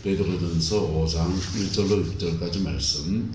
베드로전서 5장 1절로 6절까지 말씀.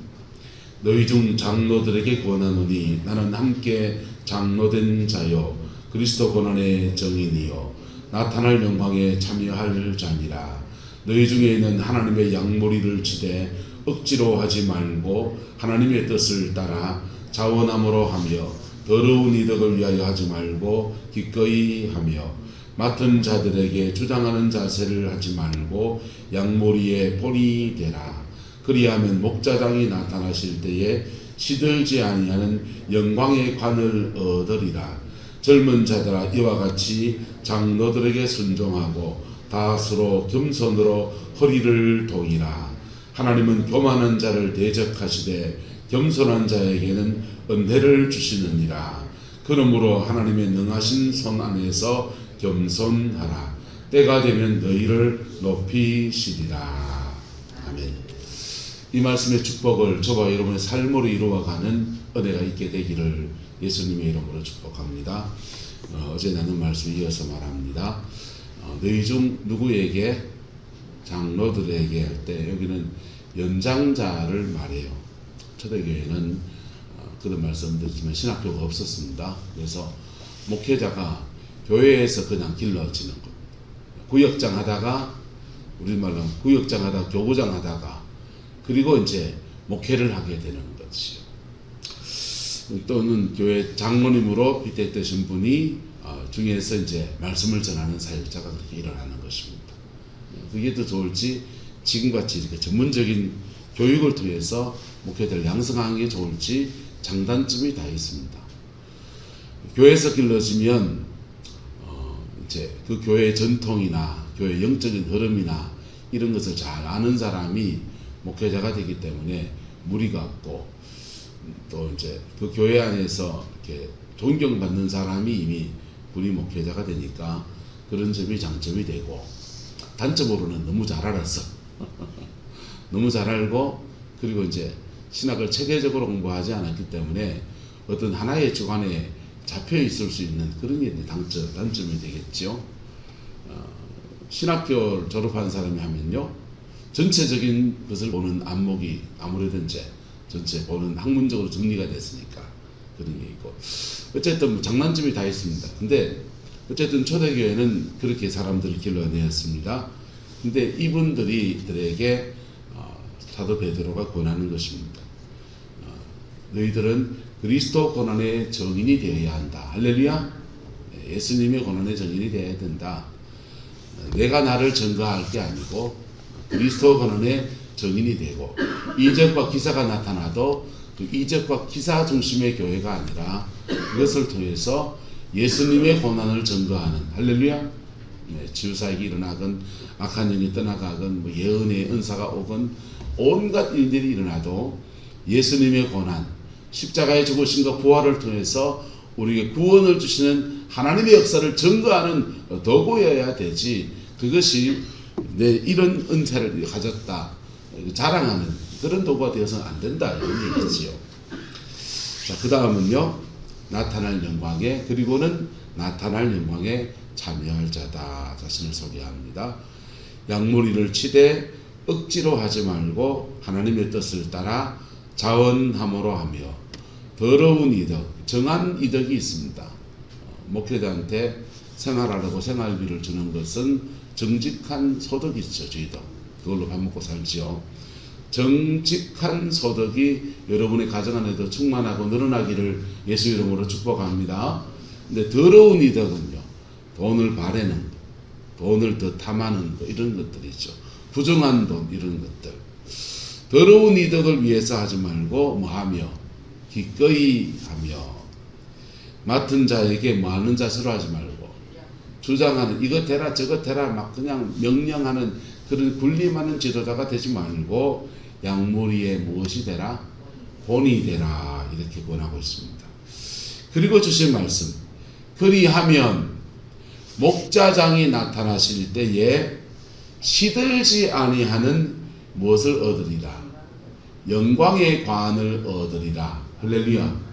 너희 중 장로들에게 권하노니 나는 함께 장로된 자요 그리스도 고난의 증인이요 나타날 영광에 참여할 자니라. 너희 중에 있는 하나님의 양머리를 치되 억지로 하지 말고 하나님의 뜻을 따라 자원함으로 하며 더러운 이득을 위하여 하지 말고 기꺼이 하며 맡은 자들에게 주장하는 자세를 하지 말고 양머리에 본이 되라. 그리하면 목자장이 나타나실 때에 시들지 아니하는 영광의 관을 얻으리라. 젊은 자들아 이와 같이 장로들에게 순종하고 다스로 겸손으로 허리를 동이라. 하나님은 교만한 자를 대적하시되 겸손한 자에게는 은혜를 주시느니라. 그러므로 하나님의 능하신 손 안에서 겸손하라. 때가 되면 너희를 높이시리라. 아멘. 이 말씀의 축복을 저와 여러분의 삶으로 이루어가는 은혜가 있게 되기를 예수님의 이름으로 축복합니다. 어제 나눈 말씀 이어서 말합니다. 너희 중 누구에게 장로들에게 할 때 여기는 연장자를 말해요. 초대교회는 그런 말씀 드리지만 신학교가 없었습니다. 그래서 목회자가 교회에서 그냥 길러지는 겁니다. 구역장 하다가 우리말로 구역장 하다가 교구장 하다가 그리고 이제 목회를 하게 되는 것이요. 또는 교회 장로님으로 빗대뜨신 분이 중에서 이제 말씀을 전하는 사역자가 그렇게 일어나는 것입니다. 그게 더 좋을지 지금같이 이렇게 전문적인 교육을 통해서 목회자를 양성하는 게 좋을지 장단점이 다 있습니다. 교회에서 길러지면 이제 그 교회의 전통이나 교회의 영적인 흐름이나 이런 것을 잘 아는 사람이 목회자가 되기 때문에 무리가 없고 또 이제 그 교회 안에서 이렇게 존경받는 사람이 이미 군이 목회자가 되니까 그런 점이 장점이 되고 단점으로는 너무 잘 알아서 너무 잘 알고 그리고 이제 신학을 체계적으로 공부하지 않았기 때문에 어떤 하나의 주관에 잡혀 있을 수 있는 그런 게 단점이 되겠죠. 신학교를 졸업한 사람이 하면요 전체적인 것을 보는 안목이 아무래도 이제 전체 보는 학문적으로 정리가 됐으니까 그런 게 있고 어쨌든 뭐 장단점이 다 있습니다. 근데 어쨌든 초대교회는 그렇게 사람들을 길러내었습니다. 근데 이분들에게 사도 베드로가 권하는 것입니다. 너희들은 그리스도 고난의 증인이 되어야 한다. 할렐루야. 예수님의 고난의 증인이 되어야 된다. 내가 나를 증거할 게 아니고 그리스도 고난의 증인이 되고 이적과 기사가 나타나도 그 이적과 기사 중심의 교회가 아니라 그것을 통해서 예수님의 고난을 증거하는 할렐루야. 치유사역이 일어나건 악한 영이 떠나가건 뭐 예언의 은사가 오건 온갖 일들이 일어나도 예수님의 고난 십자가의 죽으심과 부활을 통해서 우리에게 구원을 주시는 하나님의 역사를 증거하는 도구여야 되지 그것이 내 이런 은혜를 가졌다 자랑하는 그런 도구가 되어서는 안 된다 이런 얘기지요. 자, 그 다음은요 나타날 영광에 그리고는 나타날 영광에 참여할 자다 자신을 소개합니다. 양머리를 치되 억지로 하지 말고 하나님의 뜻을 따라 자원함으로 하며 더러운 이득 정한 이득이 있습니다. 목회자한테 생활하려고 생활비를 주는 것은 정직한 소득이 있죠. 저희도 그걸로 밥 먹고 살지요. 정직한 소득이 여러분의 가정 안에도 충만하고 늘어나기를 예수 이름으로 축복합니다. 근데 더러운 이득은요 돈을 바래는 것, 돈을 더 탐하는 것 이런 것들이죠. 부정한 돈 이런 것들 더러운 이득을 위해서 하지 말고 뭐하며 기꺼이 하며 맡은 자에게 뭐하는 자세로 하지 말고 주장하는 이거 되라 저거 되라 막 그냥 명령하는 그런 군림하는 지도자가 되지 말고 양머리에 무엇이 되라 본이 되라 이렇게 권하고 있습니다. 그리고 주신 말씀 그리하면 목자장이 나타나실 때에 시들지 아니하는 무엇을 얻으리라 영광의 관을 얻으리라. 할렐루야.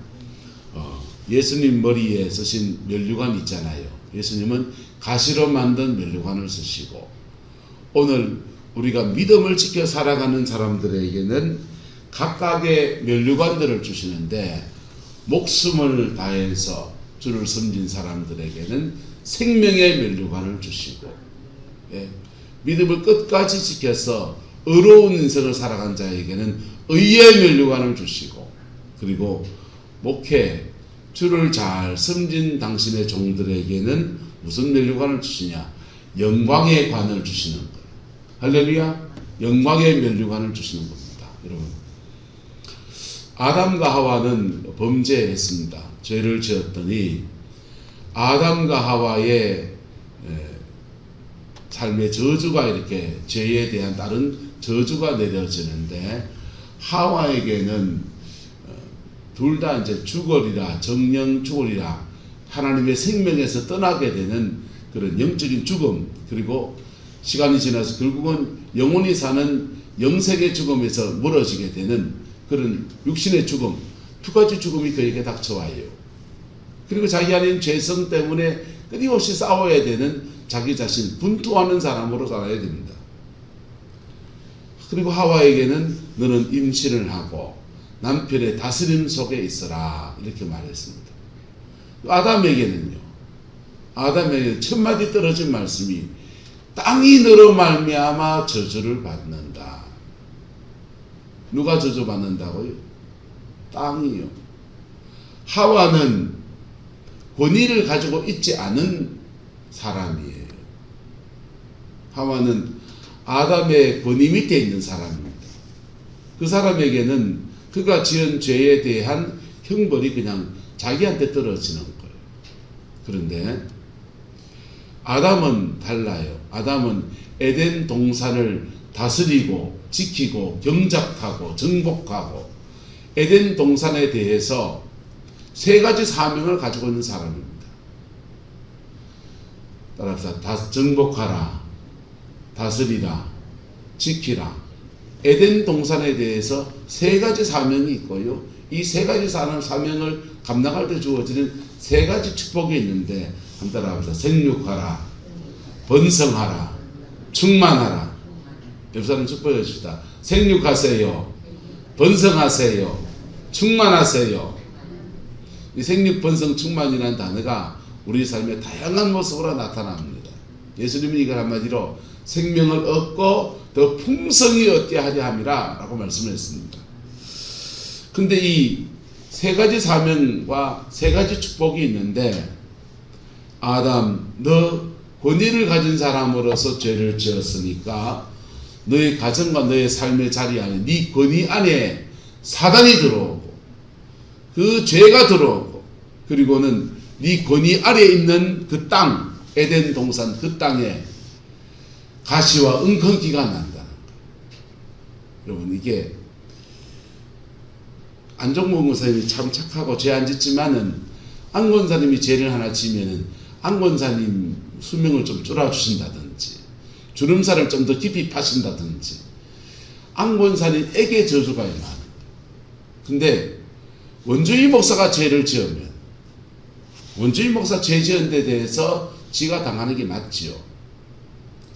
예수님 머리에 쓰신 면류관 있잖아요. 예수님은 가시로 만든 면류관을 쓰시고 오늘 우리가 믿음을 지켜 살아가는 사람들에게는 각각의 면류관들을 주시는데, 목숨을 다해서 주를 섬긴 사람들에게는 생명의 면류관을 주시고, 믿음을 끝까지 지켜서 의로운 인생을 살아간 자에게는 의의 면류관을 주시고, 그리고 목회, 주를 잘 섬긴 당신의 종들에게는 무슨 면류관을 주시냐? 영광의 관을 주시는 거예요. 할렐루야. 영광의 면류관을 주시는 겁니다. 여러분, 아담과 하와는 범죄했습니다. 죄를 지었더니 아담과 하와의 삶의 저주가, 이렇게 죄에 대한 다른 저주가 내려지는데, 하와에게는 둘 다 이제 죽으리라, 정령 죽으리라, 하나님의 생명에서 떠나게 되는 그런 영적인 죽음, 그리고 시간이 지나서 결국은 영원히 사는 영생의 죽음에서 멀어지게 되는 그런 육신의 죽음, 두 가지 죽음이 그에게 닥쳐와요. 그리고 자기 안에 죄성 때문에 끊임없이 싸워야 되는 자기 자신, 분투하는 사람으로 살아야 됩니다. 그리고 하와에게는 너는 임신을 하고 남편의 다스림 속에 있어라, 이렇게 말했습니다. 아담에게는 첫 마디 떨어진 말씀이 땅이 너로 말미암아 저주를 받는다. 누가 저주받는다고요? 땅이요. 하와는 권위를 가지고 있지 않은 사람이에요. 하와는 아담의 권위 밑에 있는 사람입니다. 그 사람에게는 그가 지은 죄에 대한 형벌이 그냥 자기한테 떨어지는 거예요. 그런데 아담은 달라요. 아담은 에덴 동산을 다스리고 지키고 경작하고 정복하고 에덴 동산에 대해서 세 가지 사명을 가지고 있는 사람입니다. 따라서 정복하라, 다스리라, 지키라. 에덴 동산에 대해서 세 가지 사명이 있고요. 이 세 가지 사명을 감당할 때 주어지는 세 가지 축복이 있는데, 한 따라합시다. 생육하라, 번성하라, 충만하라. 옆 사람 축복해 줍시다. 생육하세요, 번성하세요, 충만하세요. 이 생육, 번성, 충만이라는 단어가 우리 삶의 다양한 모습으로 나타납니다. 예수님이 이걸 한마디로 생명을 얻고 더 풍성히 얻게 하려 함이라 라고 말씀했습니다. 근데 이 세 가지 사명과 세 가지 축복이 있는데, 아담, 너 권위를 가진 사람으로서 죄를 지었으니까 너의 가정과 너의 삶의 자리 안에, 네 권위 안에 사단이 들어오고 그 죄가 들어오고, 그리고는 네 권위 아래에 있는 그 땅, 에덴 동산 그 땅에 가시와 웅컨기가 난다는 거예요. 여러분, 이게 안종범 권사님이 참 착하고 죄 안 짓지만은, 안 권사님이 죄를 하나 지면은 안 권사님 수명을 좀 줄여주신다든지, 주름살을 좀 더 깊이 파신다든지, 안 권사님에게 저주가 많아요. 근데 원주희 목사가 죄를 지으면 원주희 목사 죄 지은 데 대해서 지가 당하는 게 맞지요.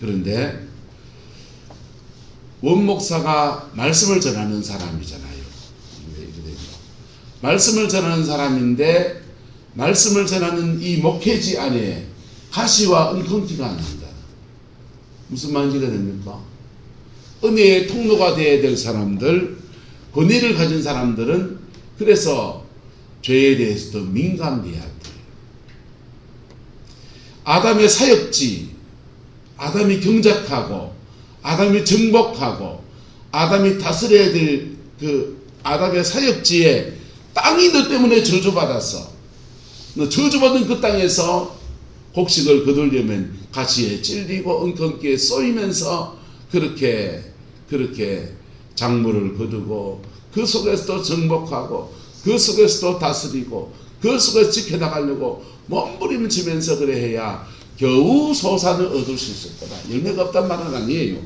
그런데 원 목사가 말씀을 전하는 사람이잖아요. 말씀을 전하는 사람인데, 말씀을 전하는 이 목회지 안에 가시와 웅컨기가 난다. 무슨 말인지 됩니까? 은혜의 통로가 되어야 될 사람들, 권위를 가진 사람들은 그래서 죄에 대해서 더 민감해야 돼요. 아담의 사역지, 아담이 경작하고 아담이 정복하고 아담이 다스려야 될 그 아담의 사역지에 땅이 너 때문에 저주받았어. 너 저주받은 그 땅에서 곡식을 거두려면 가시에 찔리고 엉겅기에 쏘이면서 그렇게 작물을 거두고, 그 속에서도 정복하고, 그 속에서도 다스리고, 그 속에서 지켜나가려고 몸부림치면서 그래 해야 겨우 소산을 얻을 수 있을 거다. 열매가 없단 말은 아니에요.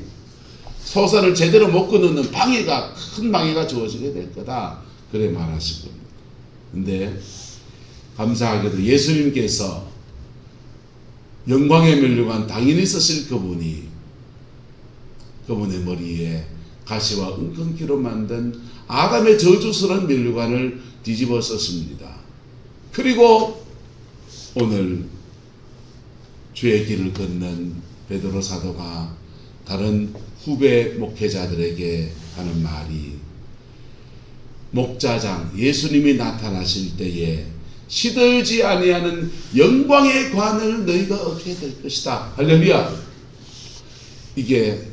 소산을 제대로 못 거두는 방해가, 큰 방해가 주어지게 될 거다. 그래 말하실 겁니다. 근데 감사하게도 예수님께서 영광의 면류관 당연히 쓰실 그분이 그분의 머리에 가시와 은근기로 만든 아담의 저주스러운 면류관을 뒤집어 썼습니다. 그리고 오늘 주의 길을 걷는 베드로 사도가 다른 후배 목회자들에게 하는 말이, 목자장 예수님이 나타나실 때에 시들지 아니하는 영광의 관을 너희가 얻게 될 것이다. 할렐루야. 이게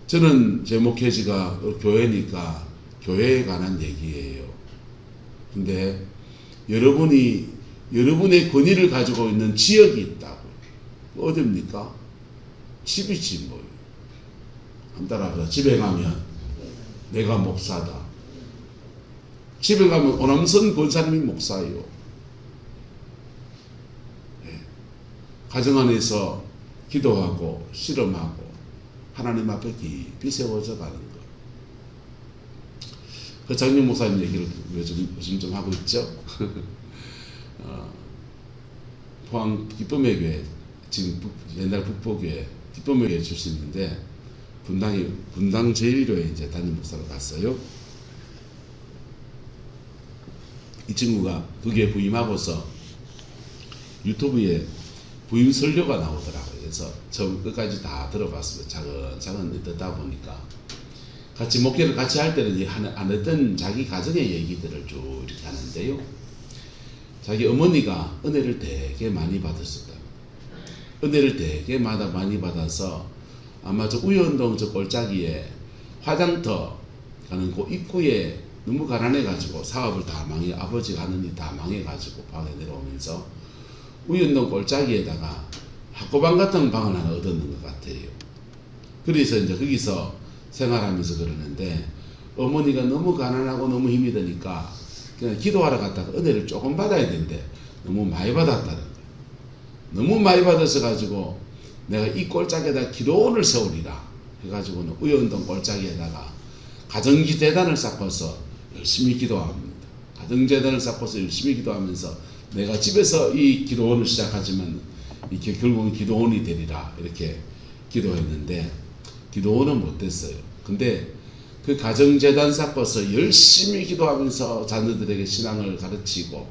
저는 제 목회지가 교회니까 교회에 관한 얘기예요. 근데 여러분의 권위를 가지고 있는 지역이 있다고. 어딥니까? 집이지 뭐예요. 한 따라서 집에 가면 내가 목사다. 집에 가면 오남선 권사님이 목사예요. 네. 가정 안에서 기도하고 실험하고 하나님 앞에 깊이 세워져 가는 것. 그 장영 목사님 얘기를 요즘 좀 하고 있죠. 포항 기쁨의 교회, 지금 옛날 북포교회 기쁨의 교회 출신인데 분당 제1교회 이제 담임 목사로 갔어요. 이 친구가 거기에 부임하고서 유튜브에 부임 설교가 나오더라고요. 그래서 처음 끝까지 다 들어봤어요. 작은 듣다 보니까 같이 목회를 같이 할 때는 안 했던 자기 가정의 얘기들을 쭉 이렇게 하는데요. 자기 어머니가 은혜를 되게 많이 받았었다. 은혜를 되게 많이 받아서 아마 저 우연동 저 골짜기에 화장터 가는 그 입구에 너무 가난해가지고 사업을 다 아버지가 하는 일 다 망해가지고 방에 내려오면서 우연동 골짜기에다가 학고방 같은 방을 하나 얻었는 것 같아요. 그래서 이제 거기서 생활하면서 그러는데 어머니가 너무 가난하고 너무 힘이 드니까 그냥 기도하러 갔다가 은혜를 조금 받아야 되는데 너무 많이 받았다는 거예요. 너무 많이 받아서 가지고 내가 이 골짜기에다 기도원을 세우리라 해가지고는 우연동 골짜기에다가 가정기대단을 쌓고서 열심히 기도합니다. 가정재단을 쌓고서 열심히 기도하면서 내가 집에서 이 기도원을 시작하지만 이렇게 결국은 기도원이 되리라 이렇게 기도했는데 기도원은 못 됐어요. 근데 그 가정재단 쌓고서 열심히 기도하면서 자녀들에게 신앙을 가르치고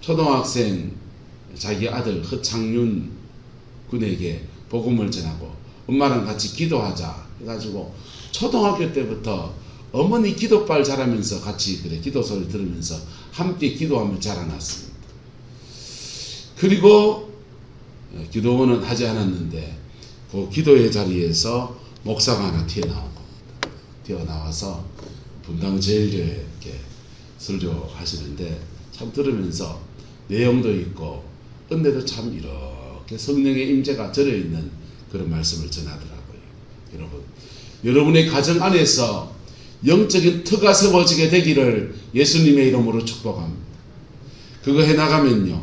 초등학생 자기 아들 허창윤 군에게 복음을 전하고 엄마랑 같이 기도하자 해가지고 초등학교 때부터 어머니 기도빨 자라면서 같이 그래 기도 소리 들으면서 함께 기도하며 자라났습니다. 그리고 기도원은 하지 않았는데 그 기도의 자리에서 목사가 하나 튀어나와서 분당 제일교회 이렇게 설교하시는데 참 들으면서 내용도 있고 은혜도 참 이렇게 성령의 임재가 절여있는 그런 말씀을 전하더라고요. 여러분의 가정 안에서 영적인 터가 세워지게 되기를 예수님의 이름으로 축복합니다. 그거 해나가면요,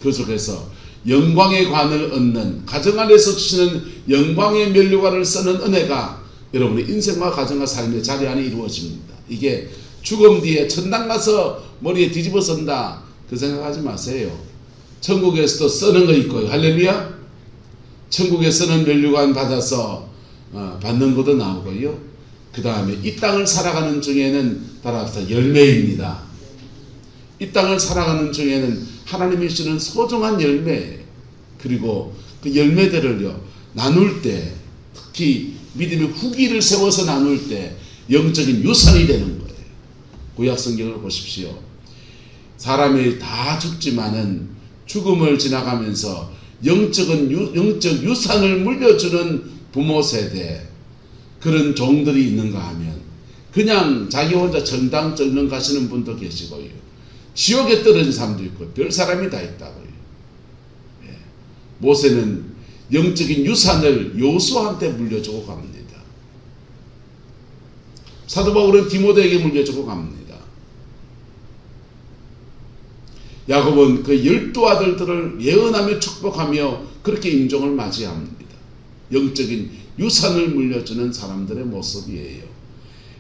그 속에서 영광의 관을 얻는, 가정 안에서 주시는 영광의 면류관을 쓰는 은혜가 여러분의 인생과 가정과 삶의 자리 안에 이루어집니다. 이게 죽음 뒤에 천당 가서 머리에 뒤집어 쓴다 그 생각하지 마세요. 천국에서도 쓰는 거 있고요. 할렐루야. 천국에 쓰는 면류관 받아서 받는 것도 나오고요. 그 다음에 이 땅을 살아가는 중에는 따라서 열매입니다. 이 땅을 살아가는 중에는 하나님이 주는 소중한 열매, 그리고 그 열매들을요 나눌 때, 특히 믿음의 후기를 세워서 나눌 때 영적인 유산이 되는 거예요. 구약 성경을 보십시오. 사람이 다 죽지만은 죽음을 지나가면서 영적 유산을 물려주는 부모 세대, 그런 종들이 있는가 하면 그냥 자기 혼자 전당 쩔는 가시는 분도 계시고요. 지옥에 떨어진 사람도 있고 별 사람이 다 있다고요. 예. 모세는 영적인 유산을 요수아한테 물려주고 갑니다. 사도 바울은 디모데에게 물려주고 갑니다. 야곱은 그 12 아들들을 예언하며 축복하며 그렇게 임종을 맞이합니다. 영적인 유산을 물려주는 사람들의 모습이에요.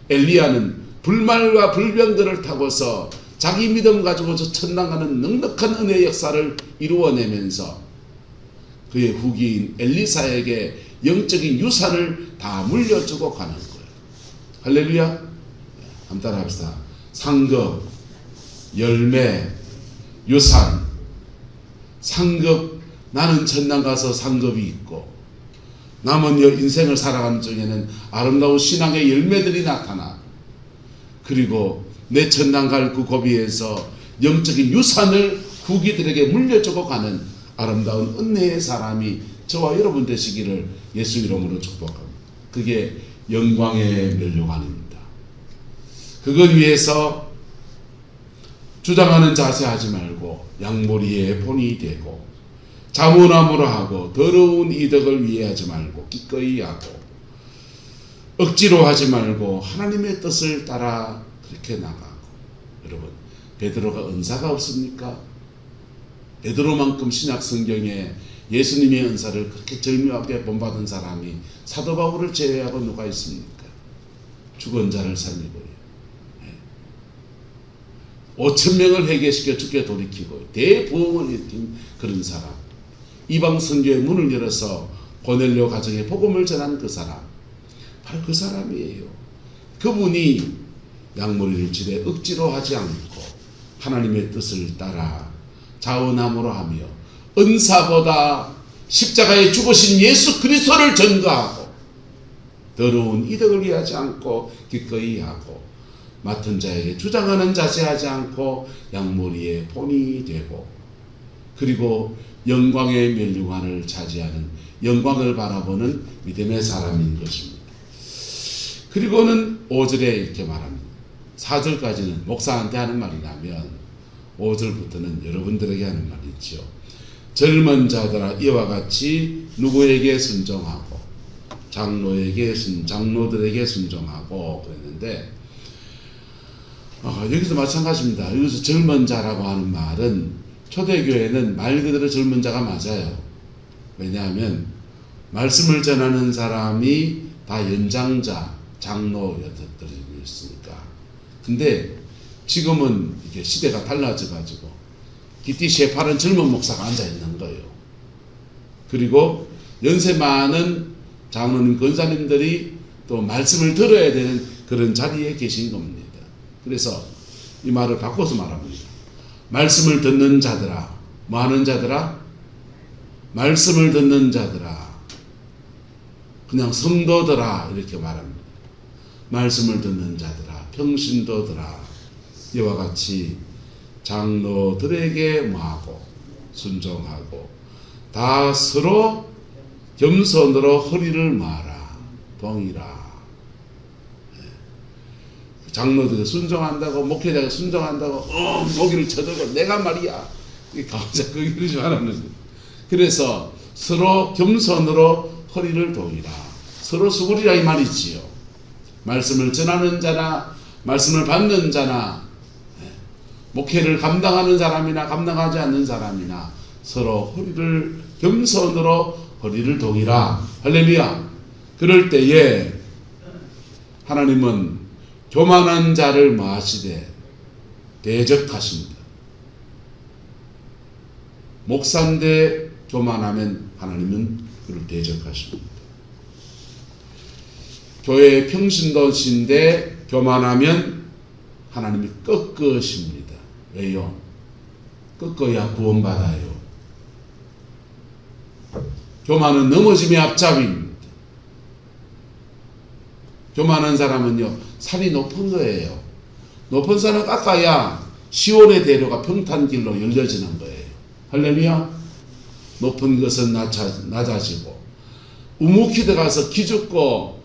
엘리야는 불말과 불병들을 타고서 자기 믿음 가지고 저 천당 가는 넉넉한 은혜의 역사를 이루어내면서 그의 후기인 엘리사에게 영적인 유산을 다 물려주고 가는 거예요. 할렐루야. 한번 따라합시다. 상급, 열매, 유산. 상급, 나는 천당 가서 상급이 있고 남은 인생을 살아가는 중에는 아름다운 신앙의 열매들이 나타나. 그리고 내 천당 갈 그 고비에서 영적인 유산을 후기들에게 물려주고 가는 아름다운 은혜의 사람이 저와 여러분 되시기를 예수 이름으로 축복합니다. 그게 영광의 면류관입니다. 그걸 위해서 주장하는 자세 하지 말고 양머리에 본이 되고 자문함으로 하고 더러운 이득을 위해 하지 말고 기꺼이 하고 억지로 하지 말고 하나님의 뜻을 따라 그렇게 나가고. 여러분, 베드로가 은사가 없습니까? 베드로만큼 신약 성경에 예수님의 은사를 그렇게 절묘하게 본받은 사람이 사도 바울을 제외하고 누가 있습니까? 죽은 자를 살리고요. 5,000명을 회개시켜 죽게 돌이키고 대부흥을 일으킨 그런 사람. 이방 선교의 문을 열어서 고넬료 가정에 복음을 전한 그 사람. 바로 그 사람이에요. 그분이 양머리를 지대 억지로 하지 않고 하나님의 뜻을 따라 자원함으로 하며 은사보다 십자가에 죽으신 예수 그리스도를 전가하고 더러운 이득을 위하지 않고 기꺼이 하고 맡은 자에게 주장하는 자세 하지 않고 양머리에 본이 되고 그리고 영광의 면류관을 차지하는 영광을 바라보는 믿음의 사람인 것입니다. 그리고는 5절에 이렇게 말합니다. 4절까지는 목사한테 하는 말이라면 5절부터는 여러분들에게 하는 말이 있죠. 젊은 자들아 이와 같이 누구에게 순종하고 장로들에게 순종하고 그랬는데 여기서 마찬가지입니다. 여기서 젊은 자라고 하는 말은 초대교회는 말 그대로 젊은 자가 맞아요. 왜냐하면 말씀을 전하는 사람이 다 연장자, 장로였으니까. 근데 지금은 이게 시대가 달라져가지고 기티시에 파란 젊은 목사가 앉아있는 거예요. 그리고 연세 많은 장로님, 권사님들이 또 말씀을 들어야 되는 그런 자리에 계신 겁니다. 그래서 이 말을 바꿔서 말합니다. 말씀을 듣는 자들아, 뭐 하는 자들아? 말씀을 듣는 자들아, 그냥 성도들아 이렇게 말합니다. 말씀을 듣는 자들아, 평신도들아, 이와 같이 장로들에게 뭐하고 순종하고 다 서로 겸손으로 허리를 마라, 동이라. 장로들이 순종한다고, 목회자가 순종한다고, 고기를 쳐들고, 내가 말이야. 자꾸 이러지 말았는데. 그래서 서로 겸손으로 허리를 동이라. 서로 수구리라 이 말이지요. 말씀을 전하는 자나, 말씀을 받는 자나, 목회를 감당하는 사람이나 감당하지 않는 사람이나 서로 허리를 겸손으로 허리를 동이라. 할렐루야. 그럴 때에 하나님은 교만한 자를 마시되 대적하십니다. 목사인데 교만하면 하나님은 그를 대적하십니다. 교회의 평신도신데 교만하면 하나님이 꺾으십니다. 왜요? 꺾어야 구원받아요. 교만은 넘어짐의 앞잡이입니다. 교만한 사람은요, 산이 높은 거예요. 높은 산을 깎아야 시온의 대로가 평탄길로 열려지는 거예요. 할렐루야. 높은 것은 낮아지고 우묵히 들어가서 기죽고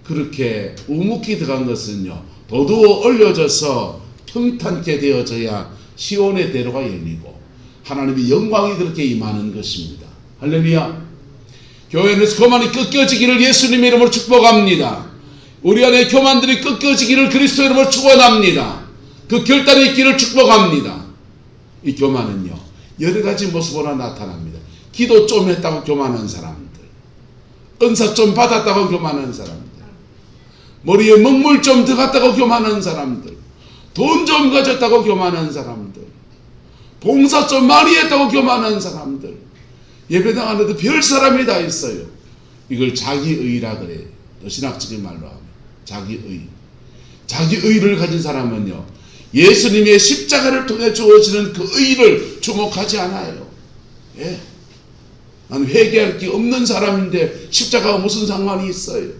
그렇게 우묵히 들어간 것은요, 도두어 올려져서 평탄케 되어져야 시온의 대로가 열리고 하나님의 영광이 그렇게 임하는 것입니다. 할렐루야. 교회에서 교만이 꺾여지기를 예수님의 이름으로 축복합니다. 우리 안에 교만들이 꺾여지기를 그리스도 이름으로 축원합니다. 그 결단의 길을 축복합니다. 이 교만은요, 여러 가지 모습으로 나타납니다. 기도 좀 했다고 교만한 사람들, 은사 좀 받았다고 교만한 사람들, 머리에 먹물 좀 들어갔다고 교만한 사람들, 돈 좀 가졌다고 교만한 사람들, 봉사 좀 많이 했다고 교만한 사람들, 예배당 안에도 별 사람이 다 있어요. 이걸 자기의라 그래요. 신학적인 말로 하면 자기의. 자기의를 가진 사람은요, 예수님의 십자가를 통해 주어지는 그 의를 주목하지 않아요. 예. 난 회개할 게 없는 사람인데 십자가가 무슨 상관이 있어요.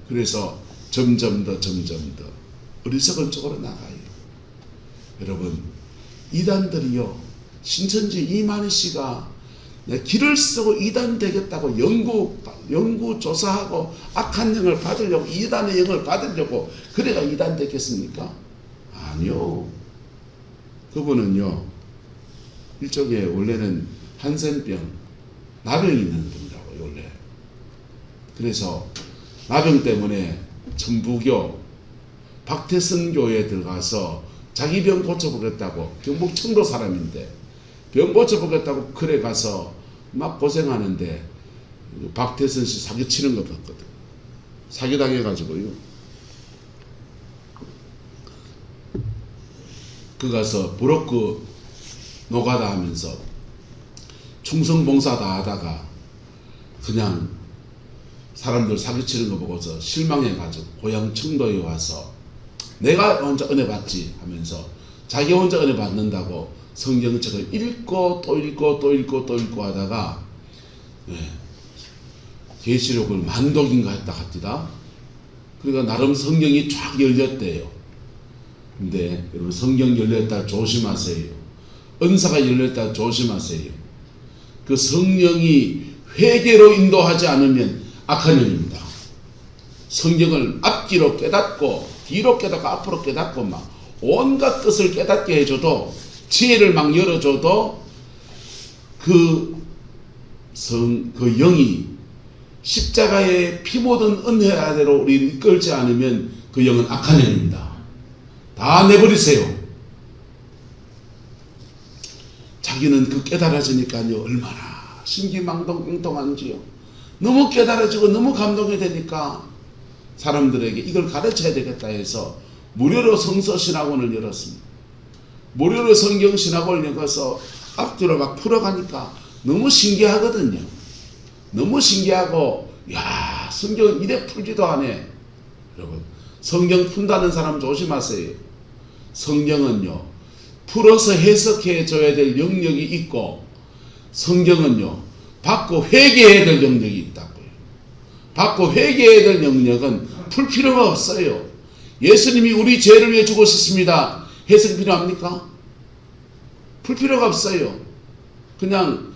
그래서 점점 더 어리석은 쪽으로 나가요. 여러분, 이단들이요, 신천지 이만희 씨가 길을 쓰고 이단 되겠다고 연구조사하고 악한 영을 받으려고, 이단의 영을 받으려고 그래가 이단 되겠습니까? 아니요. 그분은요, 일종의 원래는 한센병, 나병이 있는 분이라고요, 원래. 그래서 나병 때문에 천부교, 박태선 교회에 들어가서 자기 병 고쳐보겠다고, 경북 청도 사람인데 병 고쳐보겠다고 그래 가서 막 고생하는데 박태선 씨 사기치는 거 봤거든. 사기당해가지고요. 그 가서 브로크 노가다 하면서 충성봉사 다 하다가 그냥 사람들 사기치는 거 보고서 실망해가지고 고향 청도에 와서 내가 혼자 은혜 받지 하면서 자기 혼자 은혜 받는다고 성경책을 읽고 또 읽고 또 읽고 또 읽고 하다가 계시록을 만독인가 했다 합니다. 그러니까 나름 성경이 쫙 열렸대요. 근데 여러분, 성경 열렸다 조심하세요. 은사가 열렸다 조심하세요. 그 성령이 회개로 인도하지 않으면 악한 영입니다. 성경을 앞뒤로 깨닫고 뒤로 깨닫고 앞으로 깨닫고 막 온갖 뜻을 깨닫게 해줘도, 지혜를 막 열어줘도 그 영이 십자가의 피 묻은 은혜대로 우리 이끌지 않으면 그 영은 악한 영입니다. 다 내버리세요. 자기는 그 깨달아지니까요, 얼마나 신기망동병통한지요. 너무 깨달아지고 너무 감동이 되니까 사람들에게 이걸 가르쳐야 되겠다 해서 무료로 성서신학원을 열었습니다. 무료로 성경신학원을 열어서 앞뒤로 막 풀어가니까 너무 신기하거든요. 너무 신기하고, 야, 성경은 이래 풀지도 않네. 여러분, 성경 푼다는 사람 조심하세요. 성경은요, 풀어서 해석해 줘야 될 영역이 있고, 성경은요, 받고 회개해야 될 영역이 있다고요. 받고 회개해야 될 영역은 풀 필요가 없어요. 예수님이 우리 죄를 위해 죽으셨습니다. 해석이 필요합니까? 풀 필요가 없어요. 그냥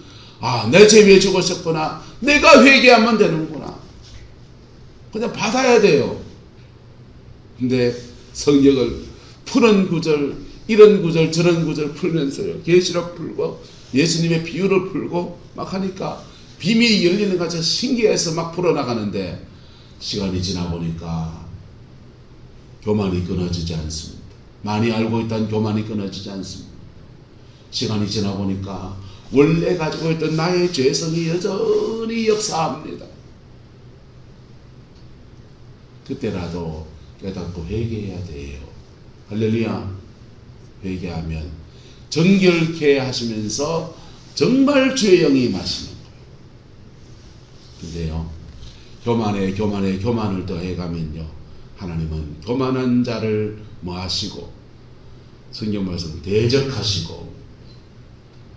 내 죄 위해 죽으셨구나, 내가 회개하면 되는구나, 그냥 받아야 돼요. 근데 성경을 푸는 구절, 이런 구절 저런 구절 풀면서요, 계시록 풀고 예수님의 비유를 풀고 막 하니까 비밀이 열리는 것처럼 신기해서 막 풀어나가는데, 시간이 지나 보니까 교만이 끊어지지 않습니다. 많이 알고 있다는 교만이 끊어지지 않습니다. 시간이 지나 보니까 원래 가지고 있던 나의 죄성이 여전히 역사합니다. 그때라도 깨닫고 회개해야 돼요. 할렐루야. 회개하면 정결케 하시면서 정말 주의 영이 임하시는 거예요. 근데요, 교만을 더해가면요, 하나님은 교만한 자를 뭐 하시고, 성경 말씀 대적하시고,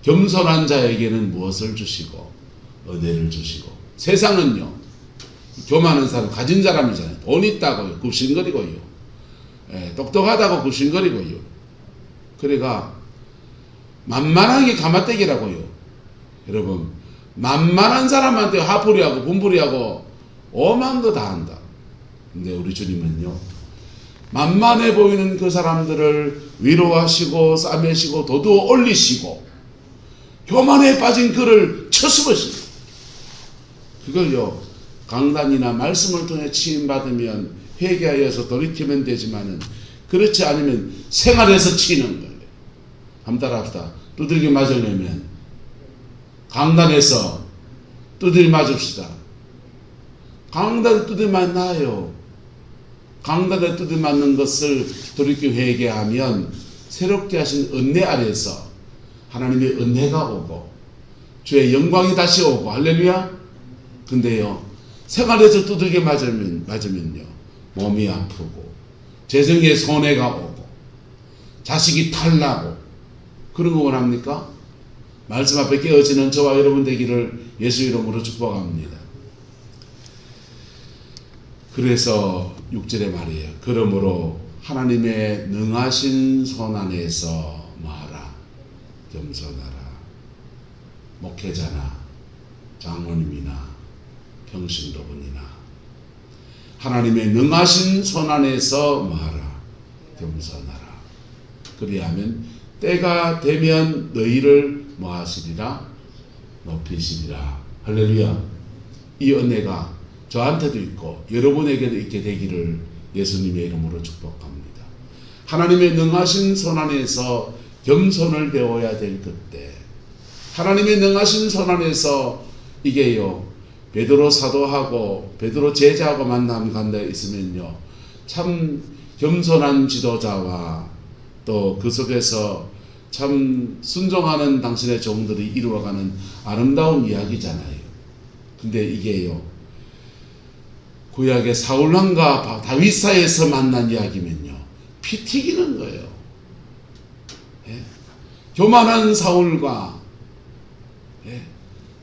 겸손한 자에게는 무엇을 주시고, 은혜를 주시고. 세상은요, 교만한 사람, 가진 사람이잖아요. 돈 있다고요, 굽신거리고요, 똑똑하다고 굽신거리고요. 그래가 만만하게 가마떼기라고요. 여러분, 만만한 사람한테 화풀이하고 분풀이하고 오만 거 다 한다. 근데 우리 주님은요, 만만해 보이는 그 사람들을 위로하시고 싸매시고 도두어 올리시고, 교만에 빠진 그를 쳐쓰으시고, 그걸요, 강단이나 말씀을 통해 치임받으면 회개하여서 돌이키면 되지만은, 그렇지 않으면 생활에서 치는 거예요. 한번 따라합시다. 두들겨 맞으려면 강단에서 두들겨 맞읍시다. 강단에 두들겨 맞나요? 강단에 두들겨 맞는 것을 돌이켜 회개하면 새롭게 하신 은혜 아래서 하나님의 은혜가 오고, 주의 영광이 다시 오고, 할렐루야. 근데요, 생활에서 두들겨 맞으면요, 몸이 아프고, 재정에 손해가 오고, 자식이 탈나고, 그런 거 원합니까? 말씀 앞에 깨어지는 저와 여러분 되기를 예수 이름으로 축복합니다. 그래서 6절에 말이에요. 그러므로 하나님의 능하신 손 안에서 뭐하라? 겸손하라. 목회자나 장로님이나 평신도분이나 하나님의 능하신 손 안에서 뭐하라? 겸손하라. 그리하면 때가 되면 너희를 뭐하시리라? 높이시리라. 할렐루야. 이 은혜가 저한테도 있고 여러분에게도 있게 되기를 예수님의 이름으로 축복합니다. 하나님의 능하신 손 안에서 겸손을 배워야 될 그때, 하나님의 능하신 손 안에서 이게요, 베드로 사도하고 베드로 제자하고 만남 간데 있으면요, 참 겸손한 지도자와 또 그 속에서 참 순종하는 당신의 종들이 이루어가는 아름다운 이야기잖아요. 근데 이게요, 구약의 사울왕과 다윗 사이에서 만난 이야기면요, 피 튀기는 거예요. 예? 교만한 사울과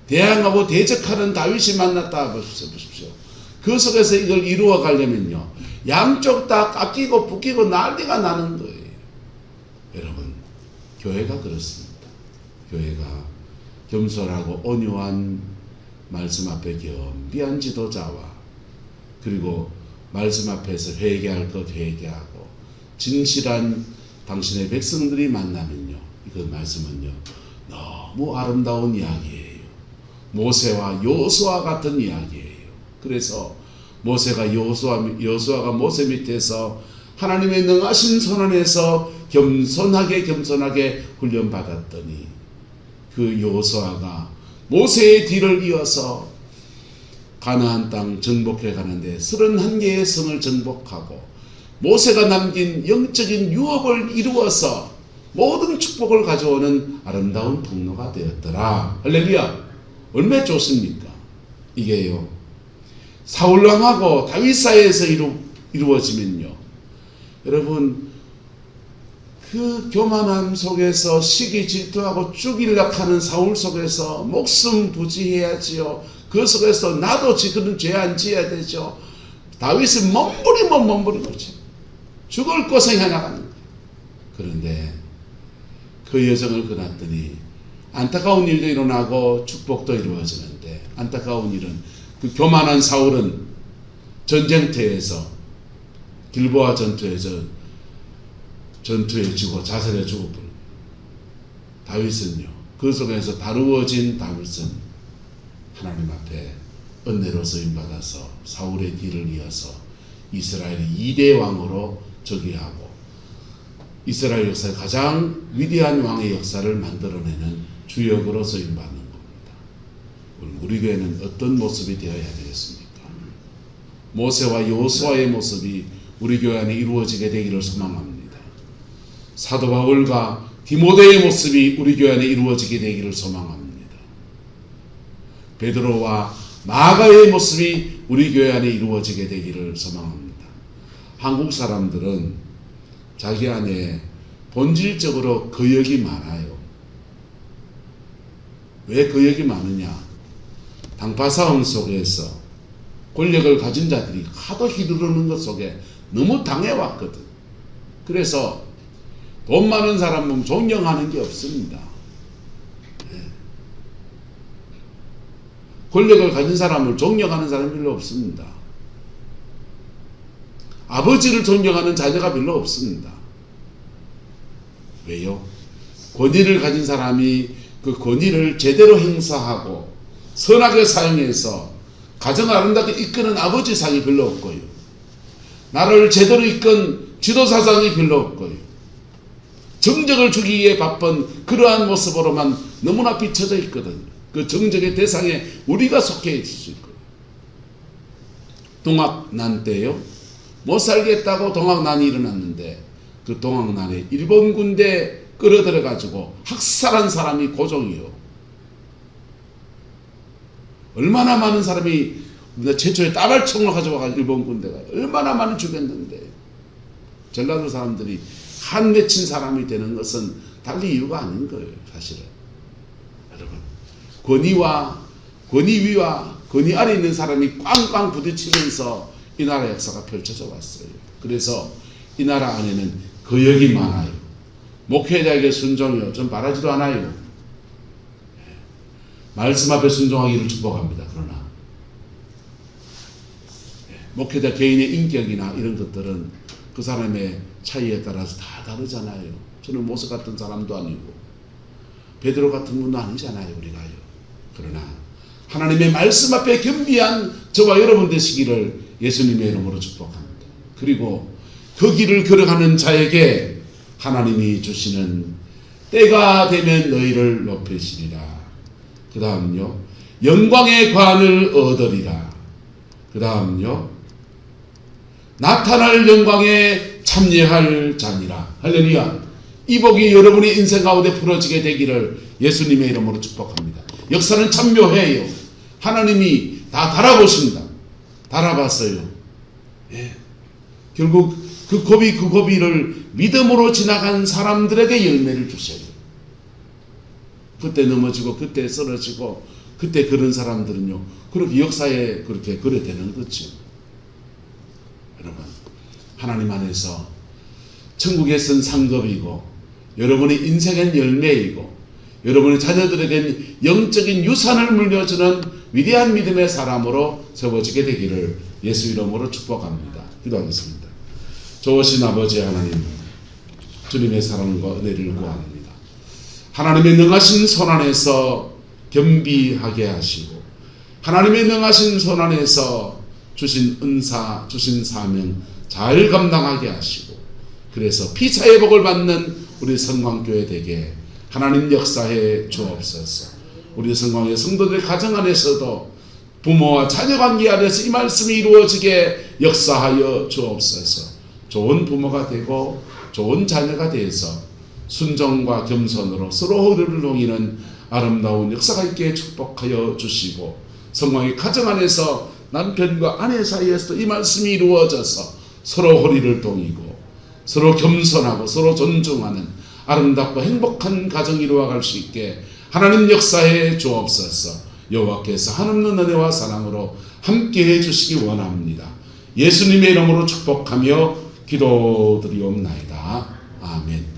대항하고 대적하는 다윗이 만났다 보십시오. 그 속에서 이걸 이루어 가려면요, 양쪽 다 깎이고 붓기고 난리가 나는 거예요. 여러분, 교회가 그렇습니다. 교회가 겸손하고 온유한 말씀 앞에 겸비한 지도자와 그리고 말씀 앞에서 회개할 것 회개하고 진실한 당신의 백성들이 만나면요, 그 말씀은요, 너무 아름다운 이야기예요. 모세와 여호수아 같은 이야기예요. 그래서 모세가 여호수아가 모세 밑에서 하나님의 능하신 손 안에서 겸손하게 훈련받았더니 그 여호수아가 모세의 뒤를 이어서 가나안 땅 정복해 가는데 31개의 성을 정복하고 모세가 남긴 영적인 유업을 이루어서 모든 축복을 가져오는 아름다운 통로가 되었더라. 할렐루야. 얼마나 좋습니까? 이게요, 사울왕하고 다윗 사이에서 이루어지면요, 여러분, 그 교만함 속에서 시기 질투하고 죽이려고 하는 사울 속에서 목숨 부지해야지요. 그 속에서 나도 지금은 죄 안 지어야 되죠. 다윗은 머무르고 죽을 고생해 나갑니다. 그런데 그 여정을 끝났더니 안타까운 일도 일어나고 축복도 이루어지는데, 안타까운 일은 그 교만한 사울은 전쟁터에서 길보아 전투에 죽어 자살해 죽었고, 다윗은요, 그 속에서 다루어진 다윗은 하나님 앞에 은혜로 쓰임받아서 사울의 뒤를 이어서 이스라엘의 2대 왕으로 즉위하고 이스라엘 역사의 가장 위대한 왕의 역사를 만들어내는 주역으로 쓰임받는 겁니다. 우리 교회는 어떤 모습이 되어야 되겠습니까? 모세와 여호수아의 모습이 우리 교회 안에 이루어지게 되기를 소망합니다. 사도 바울과 디모데의 모습이 우리 교회 안에 이루어지게 되기를 소망합니다. 베드로와 마가의 모습이 우리 교회 안에 이루어지게 되기를 소망합니다. 한국 사람들은 자기 안에 본질적으로 거역이 많아요. 왜 거역이 많으냐? 당파싸움 속에서 권력을 가진 자들이 하도 휘두르는 것 속에 너무 당해왔거든. 그래서 돈 많은 사람은 존경하는 게 없습니다. 권력을 가진 사람을 존경하는 사람이 별로 없습니다. 아버지를 존경하는 자녀가 별로 없습니다. 왜요? 권위를 가진 사람이 그 권위를 제대로 행사하고 선하게 사용해서 가정을 아름답게 이끄는 아버지상이 별로 없고요. 나라를 제대로 이끈 지도사상이 별로 없고요. 정적을 주기 위해 바쁜 그러한 모습으로만 너무나 비춰져 있거든요. 그 정적의 대상에 우리가 속해 있을 수 있고요. 동학난 때요, 못 살겠다고 동학난이 일어났는데 그 동학난에 일본 군대 끌어들여 가지고 학살한 사람이 고종이요. 얼마나 많은 사람이 최초에 따발총을 가져와가 일본 군대가 얼마나 많이 죽였는데 전라도 사람들이 한 맺힌 사람이 되는 것은 달리 이유가 아닌 거예요. 사실은 여러분 권위 위와 권위 아래 있는 사람이 꽝꽝 부딪히면서 이 나라 역사가 펼쳐져 왔어요. 그래서 이 나라 안에는 거역이 많아요. 목회자에게 순종이요 좀 바라지도 않아요. 말씀 앞에 순종하기를 축복합니다. 그러나 목회자 개인의 인격이나 이런 것들은 그 사람의 차이에 따라서 다 다르잖아요. 저는 모세 같은 사람도 아니고 베드로 같은 분도 아니잖아요. 우리가요. 그러나 하나님의 말씀 앞에 겸비한 저와 여러분 되시기를 예수님의 이름으로 축복합니다. 그리고 그 길을 걸어가는 자에게 하나님이 주시는 때가 되면 너희를 높이시리라. 그 다음요 영광의 관을 얻으리라. 그 다음요 나타날 영광에 참여할 자니라. 할렐루야. 이 복이 여러분의 인생 가운데 풀어지게 되기를 예수님의 이름으로 축복합니다. 역사는 참 묘해요. 하나님이 다 달아보신다. 달아봤어요. 예. 결국 그 고비를 믿음으로 지나간 사람들에게 열매를 주셔요. 그때 넘어지고 그때 쓰러지고 그때 그런 사람들은요 그렇게 역사에 그렇게 거래되는 거죠. 여러분 하나님 안에서 천국에선 상급이고 여러분의 인생은 열매이고 여러분의 자녀들에겐 영적인 유산을 물려주는 위대한 믿음의 사람으로 세워지게 되기를 예수 이름으로 축복합니다. 기도하겠습니다. 좋으신 아버지 하나님, 주님의 사랑과 은혜를 구합니다. 하나님의 능하신 손 안에서 겸비하게 하시고 하나님의 능하신 손 안에서 주신 은사, 주신 사명 잘 감당하게 하시고 그래서 피차의 복을 받는 우리 성광교회 되게 하나님 역사해 주옵소서. 우리 성광의 성도들 가정 안에서도 부모와 자녀 관계 안에서 이 말씀이 이루어지게 역사하여 주옵소서. 좋은 부모가 되고 좋은 자녀가 되어서 순종과 겸손으로 서로 허리를 동이는 아름다운 역사가 있게 축복하여 주시고 성광의 가정 안에서 남편과 아내 사이에서도 이 말씀이 이루어져서 서로 허리를 동이고 서로 겸손하고 서로 존중하는 아름답고 행복한 가정이 이루어갈 수 있게 하나님 역사해 주옵소서. 여호와께서 한없는 은혜와 사랑으로 함께해 주시기 원합니다. 예수님의 이름으로 축복하며 기도드리옵나이다. 아멘.